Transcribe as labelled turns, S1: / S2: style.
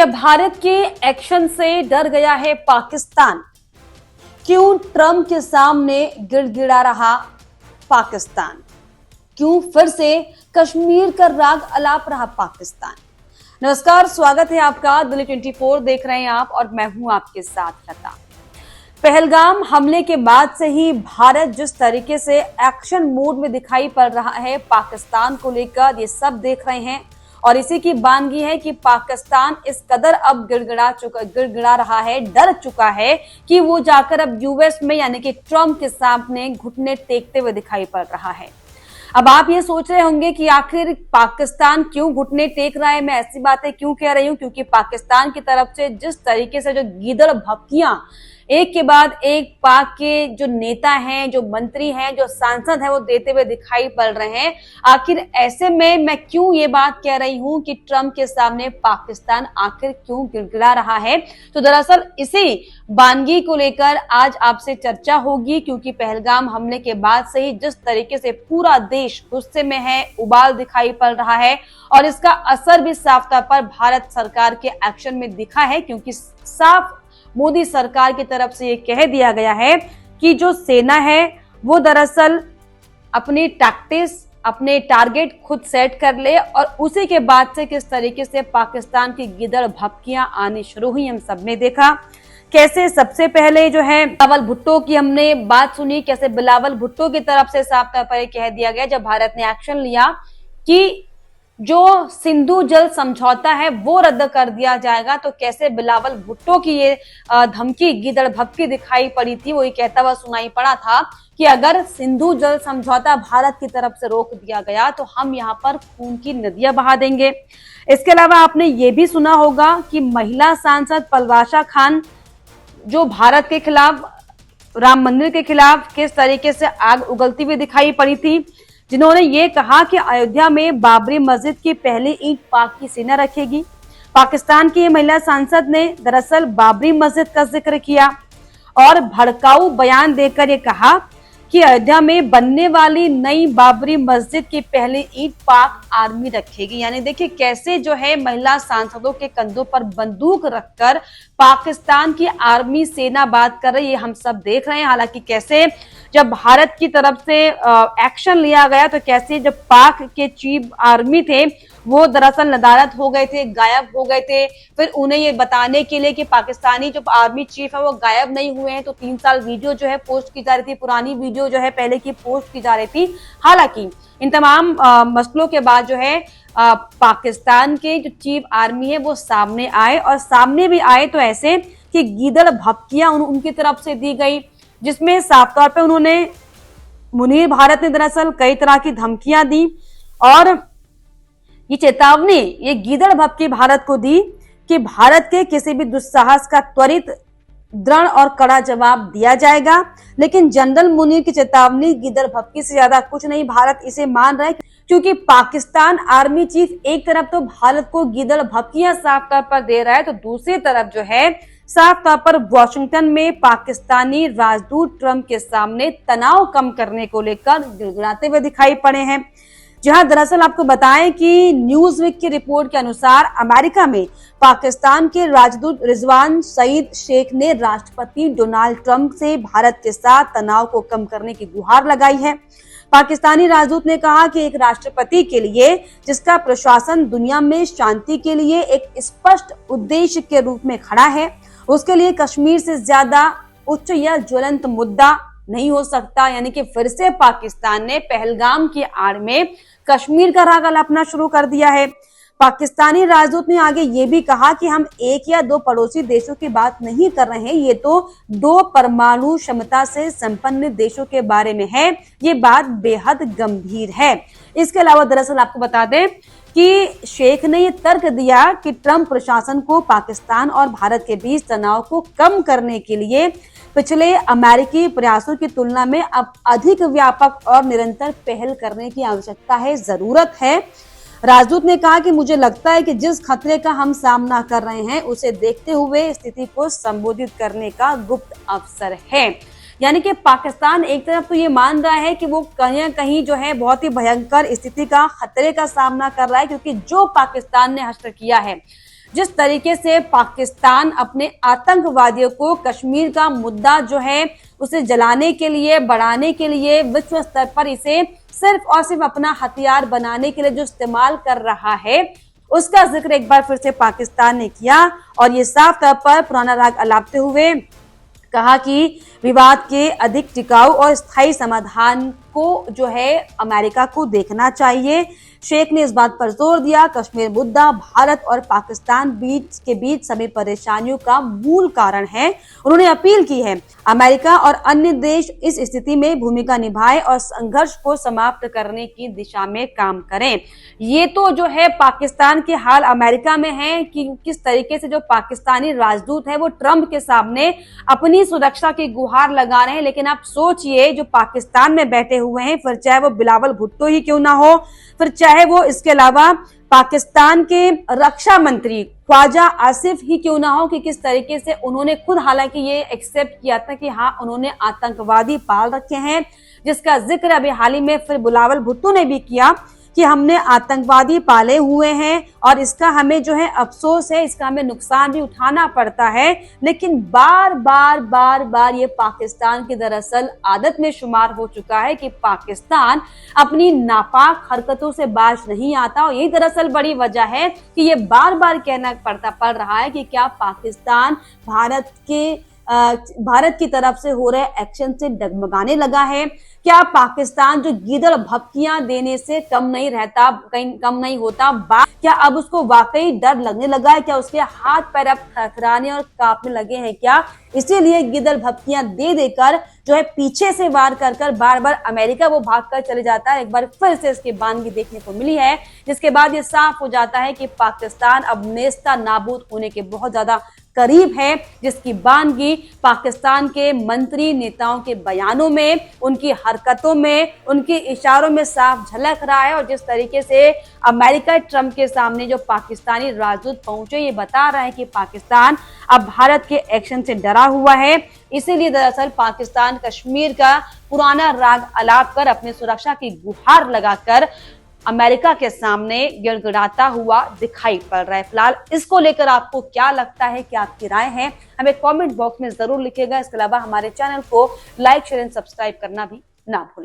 S1: क्या भारत के एक्शन से डर गया है पाकिस्तान? क्यों ट्रंप के सामने गिड़गिड़ा रहा पाकिस्तान? क्यों फिर से कश्मीर का राग अलाप रहा पाकिस्तान? नमस्कार, स्वागत है आपका। दिल्ली 24 देख रहे हैं आप और मैं हूं आपके साथ लता। पहलगाम हमले के बाद से ही भारत जिस तरीके से एक्शन मोड में दिखाई पड़ रहा है पाकिस्तान को लेकर, ये सब देख रहे हैं और इसी की बानगी है कि पाकिस्तान इस कदर अब गिड़गिड़ा रहा है, डर चुका है कि वो जाकर अब यूएस में यानी कि ट्रंप के सामने घुटने टेकते हुए दिखाई पड़ रहा है। अब आप ये सोच रहे होंगे कि आखिर पाकिस्तान क्यों घुटने टेक रहा है, मैं ऐसी बातें क्यों कह रही हूं, क्योंकि पाकिस्तान की तरफ से जिस तरीके से जो गीदड़ भपकियां एक के बाद एक पाक के जो नेता हैं, जो मंत्री हैं, जो सांसद हैं, वो देते हुए दिखाई पड़ रहे हैं। आखिर ऐसे में मैं क्यों ये बात कह रही हूं कि ट्रंप के सामने पाकिस्तान आखिर क्यों गिड़गिड़ा रहा है, तो दरअसल इसी बानगी को लेकर आज आपसे चर्चा होगी, क्योंकि पहलगाम हमले के बाद से ही जिस तरीके से पूरा देश गुस्से में है, उबाल दिखाई पड़ रहा है और इसका असर भी साफ तौर पर भारत सरकार के एक्शन में दिखा है, क्योंकि साफ मोदी सरकार की तरफ से ये कह दिया गया है कि जो सेना है वो दरअसल अपनी टैक्टिक्स, अपने टारगेट खुद सेट कर ले और उसी के बाद से किस तरीके से पाकिस्तान की गिदड़ भपकियां आनी शुरू हुई। हम सब ने देखा कैसे सबसे पहले जो है बिलावल भुट्टो की हमने बात सुनी, कैसे बिलावल भुट्टो की तरफ से साफ तौर पर कह दिया गया जब भारत ने एक्शन लिया कि जो सिंधु जल समझौता है वो रद्द कर दिया जाएगा, तो कैसे बिलावल भुट्टो की ये धमकी गिदड़ भपकी दिखाई पड़ी थी। वो ये कहता हुआ सुनाई पड़ा था कि अगर सिंधु जल समझौता भारत की तरफ से रोक दिया गया तो हम यहाँ पर खून की नदियां बहा देंगे। इसके अलावा आपने ये भी सुना होगा कि महिला सांसद पलवाशा खान जो भारत के खिलाफ, राम मंदिर के खिलाफ किस तरीके से आग उगलती हुई दिखाई पड़ी थी, जिन्होंने ये कहा कि अयोध्या में बाबरी मस्जिद की पहली ईंट पाक की सेना रखेगी। पाकिस्तान की महिला सांसद ने दरअसल बाबरी मस्जिद का जिक्र किया और भड़काऊ बयान देकर ये कहा कि अयोध्या में बनने वाली नई बाबरी मस्जिद की पहली ईंट पाक आर्मी रखेगी। यानी देखिए कैसे जो है महिला सांसदों के कंधों पर बंदूक रखकर पाकिस्तान की आर्मी सेना बात कर रही है, हम सब देख रहे हैं। हालांकि कैसे जब भारत की तरफ से एक्शन लिया गया तो कैसे जब पाक के चीफ आर्मी थे वो दरअसल नदारद हो गए थे, गायब हो गए थे। फिर उन्हें ये बताने के लिए कि पाकिस्तानी जो आर्मी चीफ है वो गायब नहीं हुए हैं, तो 3 साल वीडियो जो है पोस्ट की जा रही थी, पुरानी वीडियो जो है पहले की पोस्ट की जा रही थी। हालांकि इन तमाम मसलों के बाद जो है पाकिस्तान के जो चीफ आर्मी है वो सामने आए और सामने भी आए तो ऐसे कि गीदड़ भपकियां उनकी तरफ से दी गई, जिसमें साफ तौर पे उन्होंने मुनीर भारत ने दरअसल कई तरह की धमकियां दी और ये चेतावनी, ये गीदड़ भपकी भारत को दी कि भारत के किसी भी दुस्साहस का त्वरित, दृढ़ और कड़ा जवाब दिया जाएगा। लेकिन जनरल मुनीर की चेतावनी गीदड़ भपकी से ज्यादा कुछ नहीं भारत इसे मान रहा है, क्योंकि पाकिस्तान आर्मी चीफ एक तरफ तो भारत को गीदड़ भपकियां साफ तौर पर दे रहा है, तो दूसरी तरफ जो है साफ तौर पर वॉशिंगटन में पाकिस्तानी राजदूत ट्रंप के सामने तनाव कम करने को लेकर गिड़गिड़ाते हुए दिखाई पड़े हैं। जहां दरअसल आपको बताएं कि न्यूज़वीक की रिपोर्ट के अनुसार अमेरिका में पाकिस्तान के राजदूत रिजवान सईद शेख ने राष्ट्रपति डोनाल्ड ट्रंप से भारत के साथ तनाव को कम करने की गुहार लगाई है। पाकिस्तानी राजदूत ने कहा कि एक राष्ट्रपति के लिए जिसका प्रशासन दुनिया में शांति के लिए एक स्पष्ट उद्देश्य के रूप में खड़ा है, उसके लिए कश्मीर से ज्यादा उच्च या ज्वलंत मुद्दा नहीं हो सकता। यानी कि फिर से पाकिस्तान ने पहलगाम की आड़ में कश्मीर का राग अलापना शुरू कर दिया है। पाकिस्तानी राजदूत ने आगे ये भी कहा कि हम एक या दो पड़ोसी देशों की बात नहीं कर रहे हैं, ये तो 2 परमाणु क्षमता से संपन्न देशों के बारे में है, ये बात बेहद गंभीर है। इसके अलावा दरअसल आपको बता दें कि शेख ने ये तर्क दिया कि ट्रंप प्रशासन को पाकिस्तान और भारत के बीच तनाव को कम करने के लिए पिछले अमेरिकी प्रयासों की तुलना में अब अधिक व्यापक और निरंतर पहल करने की आवश्यकता है, जरूरत है। राजदूत ने कहा कि मुझे लगता है कि जिस खतरे का हम सामना कर रहे हैं उसे देखते हुए स्थिति को संबोधित करने का गुप्त अवसर है। यानी कि पाकिस्तान एक तरफ तो ये मान रहा है कि वो कहीं ना कहीं जो है बहुत ही भयंकर स्थिति का, खतरे का सामना कर रहा है, क्योंकि जो पाकिस्तान ने हश्र किया है, जिस तरीके से पाकिस्तान अपने आतंकवादियों को कश्मीर का मुद्दा जो है उसे जलाने के लिए, बढ़ाने के लिए, विश्व स्तर पर इसे सिर्फ और सिर्फ अपना हथियार बनाने के लिए जो इस्तेमाल कर रहा है, उसका जिक्र एक बार फिर से पाकिस्तान ने किया और ये साफ तौर पर पुराना राग अलापते हुए कहा कि विवाद के अधिक टिकाऊ और स्थायी समाधान को जो है अमेरिका को देखना चाहिए। शेख ने इस बात पर जोर दिया, कश्मीर मुद्दा भारत और पाकिस्तान के बीच सभी परेशानियों का मूल कारण है। उन्होंने अपील की है अमेरिका और अन्य देश इस स्थिति में भूमिका निभाएं और संघर्ष को समाप्त करने की दिशा में काम करें। ये तो जो है पाकिस्तान के हाल अमेरिका में है कि किस तरीके से जो पाकिस्तानी राजदूत है वो ट्रंप के सामने अपनी सुरक्षा की गुहार लगा रहे हैं। लेकिन आप सोचिए, जो पाकिस्तान में बैठे हुए हैं, फिर चाहे वो बिलावल भुट्टो ही क्यों ना हो, फिर चाहे वो इसके अलावा पाकिस्तान के रक्षा मंत्री ख्वाजा आसिफ ही क्यों ना हो, कि किस तरीके से उन्होंने खुद हालांकि ये एक्सेप्ट किया था कि हाँ उन्होंने आतंकवादी पाल रखे हैं, जिसका जिक्र अभी हाल ही में फिर बिलावल भुट्टो ने भी किया कि हमने आतंकवादी पाले हुए हैं और इसका हमें जो है अफसोस है, इसका हमें नुकसान भी उठाना पड़ता है। लेकिन बार बार ये पाकिस्तान की दरअसल आदत में शुमार हो चुका है कि पाकिस्तान अपनी नापाक हरकतों से बाज नहीं आता और यही दरअसल बड़ी वजह है कि ये बार बार कहना पड़ रहा है कि क्या पाकिस्तान भारत की तरफ से हो रहे एक्शन से डगमगाने लगा है? क्या पाकिस्तान जो गीदड़ भपकियां देने से कम नहीं रहता, कम नहीं होता, क्या अब उसको वाकई डर लगने लगा है? क्या उसके हाथ पैर अब थरथराने और कांपने लगे हैं क्या? इसीलिए गीदड़ भपकियां दे देकर जो है पीछे से वार कर बार बार अमेरिका वो भागकर चले जाता है। एक बार फिर से इसकी बानगी देखने को मिली है, जिसके बाद ये साफ हो जाता है कि पाकिस्तान अब नेस्ता नाबूद होने के बहुत ज्यादा करीब है, जिसकी बानगी पाकिस्तान के मंत्री नेताओं के बयानों में, उनकी हरकतों में, उनके इशारों में साफ झलक रहा है। और जिस तरीके से अमेरिका ट्रंप के सामने जो पाकिस्तानी राजदूत पहुंचे, ये बता रहे हैं कि पाकिस्तान अब भारत के एक्शन से डरा हुआ है। इसीलिए दरअसल पाकिस्तान कश्मीर का पुराना राग अलाप कर अपनी सुरक्षा की गुहार लगाकर अमेरिका के सामने गिड़गिड़ाता हुआ दिखाई पड़ रहा है। फिलहाल इसको लेकर आपको क्या लगता है, क्या आपकी राय है, हमें कमेंट बॉक्स में जरूर लिखिएगा। इसके अलावा हमारे चैनल को लाइक, शेयर एंड सब्सक्राइब करना भी ना भूलें।